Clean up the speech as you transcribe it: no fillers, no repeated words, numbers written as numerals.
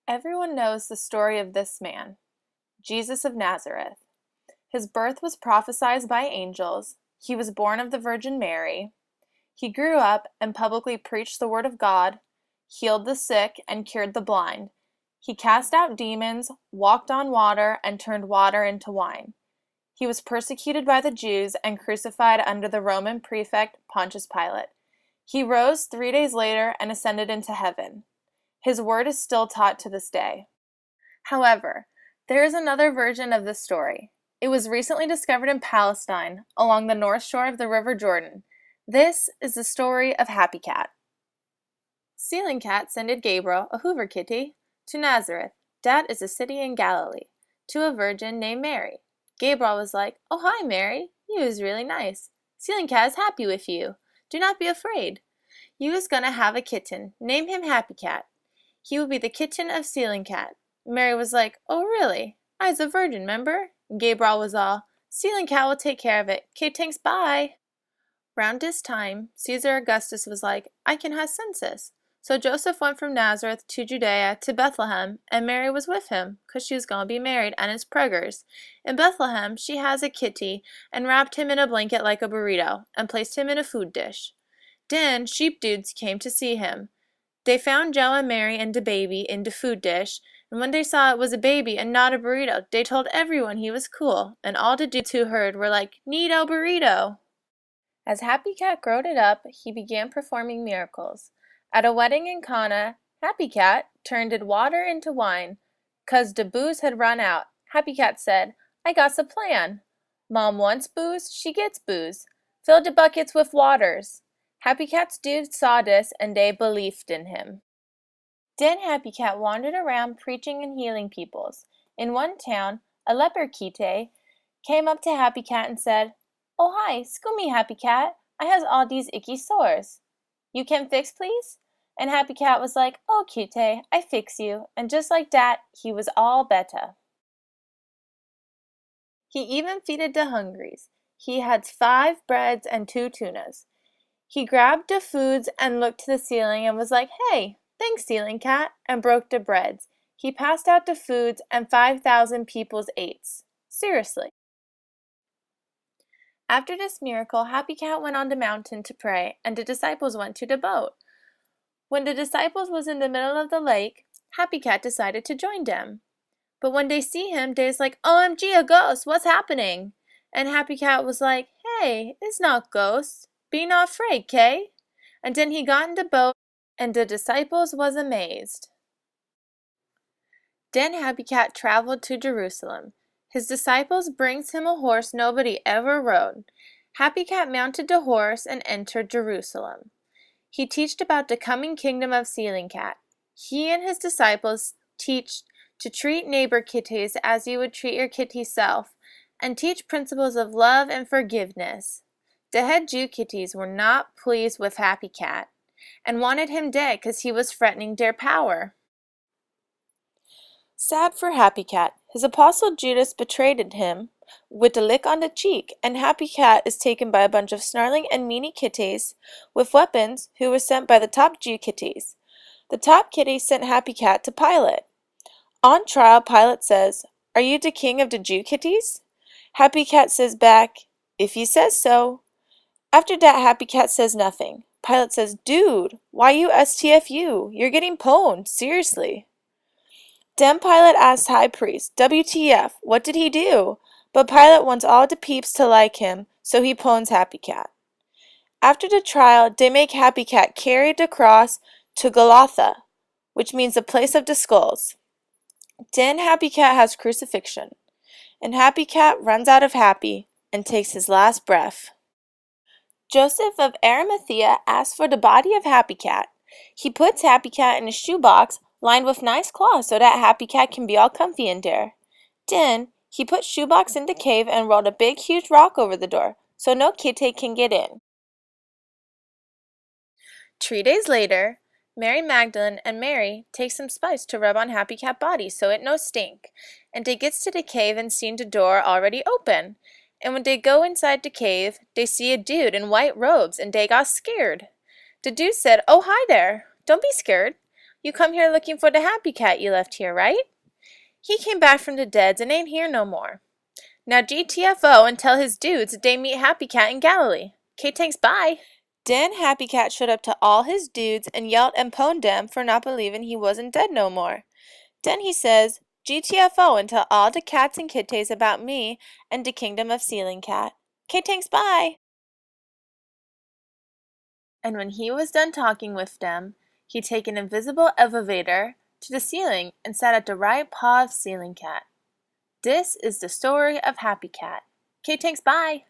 Everyone knows the story of this man, Jesus of Nazareth. His birth was prophesied by angels. He was born of the Virgin Mary. He grew up and publicly preached the word of God, healed the sick, and cured the blind. He cast out demons, walked on water, and turned water into wine. He was persecuted by the Jews and crucified under the Roman prefect Pontius Pilate. He rose 3 days later and ascended into heaven. His word is still taught to this day. However, there is another version of this story. It was recently discovered in Palestine, along the north shore of the River Jordan. This is the story of Happy Cat. Ceiling Cat sended Gabriel, a Hoover kitty, to Nazareth. That is a city in Galilee, to a virgin named Mary. Gabriel was like, "Oh, hi, Mary. You is really nice. Ceiling Cat is happy with you. Do not be afraid. You is gonna have a kitten. Name him Happy Cat. He will be the kitten of Ceiling Cat." Mary was like, "Oh, really? I's a virgin, 'member?" Gabriel was all, "Ceiling Cat will take care of it. 'Kay, thanks, bye." Round this time, Caesar Augustus was like, "I can have census." So Joseph went from Nazareth to Judea to Bethlehem, and Mary was with him, 'cause she was going to be married and it's preggers. In Bethlehem, she has a kitty and wrapped him in a blanket like a burrito and placed him in a food dish. Then sheep dudes came to see him. They found Joe and Mary and the baby in the food dish, and when they saw it was a baby and not a burrito, they told everyone he was cool, and all the dudes who heard were like, "Neato burrito!" As Happy Cat growed it up, he began performing miracles. At a wedding in Cana, Happy Cat turned water into wine, 'cause the booze had run out. Happy Cat said, "I got a plan. Mom wants booze, she gets booze. Fill the buckets with waters." Happy Cat's dudes saw this and they believed in him. Then Happy Cat wandered around preaching and healing peoples. In one town, a leper kite came up to Happy Cat and said, "Oh hi, scoomy Happy Cat, I has all these icky sores. You can fix please?" And Happy Cat was like, "Oh kite, I fix you." And just like that, he was all better. He even feeded the hungries. He had 5 breads and 2 tunas. He grabbed the foods and looked to the ceiling and was like, "Hey, thanks, Ceiling Cat," and broke the breads. He passed out the foods and 5,000 people's ate. Seriously. After this miracle, Happy Cat went on the mountain to pray, and the disciples went to the boat. When the disciples was in the middle of the lake, Happy Cat decided to join them. But when they see him, they's like, "OMG, a ghost, what's happening?" And Happy Cat was like, "Hey, it's not ghosts. Be not afraid, Kay?" And then he got in the boat, and the disciples was amazed. Then Happy Cat traveled to Jerusalem. His disciples brings him a horse nobody ever rode. Happy Cat mounted the horse and entered Jerusalem. He teached about the coming kingdom of Ceiling Cat. He and his disciples teach to treat neighbor kitties as you would treat your kitty self, and teach principles of love and forgiveness. The head Jew kitties were not pleased with Happy Cat, and wanted him dead because he was threatening their power. Sad for Happy Cat, his apostle Judas betrayed him with a lick on the cheek, and Happy Cat is taken by a bunch of snarling and meanie kitties with weapons who were sent by the top Jew kitties. The top kitty sent Happy Cat to Pilate. On trial, Pilate says, "Are you the king of the Jew kitties?" Happy Cat says back, "If he says so." After that, Happy Cat says nothing. Pilate says, "Dude, why you STFU? You're getting pwned, seriously." Then Pilate asks High Priest, "WTF, what did he do?" But Pilate wants all the peeps to like him, so he pwns Happy Cat. After the trial, they make Happy Cat carry the cross to Golgotha, which means the place of the skulls. Then Happy Cat has crucifixion, and Happy Cat runs out of happy and takes his last breath. Joseph of Arimathea asks for the body of Happy Cat. He puts Happy Cat in a shoebox lined with nice cloth so that Happy Cat can be all comfy in there. Then he put shoebox in the cave and rolled a big huge rock over the door so no kitty can get in. 3 days later, Mary Magdalene and Mary take some spice to rub on Happy Cat body so it no stink, and they gets to the cave and seen the door already open. And when they go inside the cave, they see a dude in white robes and they got scared. The dude said, "Oh, hi there. Don't be scared. You come here looking for the happy cat you left here, right? He came back from the deads and ain't here no more. Now GTFO and tell his dudes they meet Happy Cat in Galilee. K-Tanks, bye! Den Happy Cat showed up to all his dudes and yelled and pwned them for not believing he wasn't dead no more. Den he says, GTFO and tell all the cats and kitties about me and the kingdom of Ceiling Cat. K-Tanks, bye! And when he was done talking with them, he take an invisible elevator to the ceiling and sat at the right paw of Ceiling Cat. This is the story of Happy Cat. K-Tanks, bye!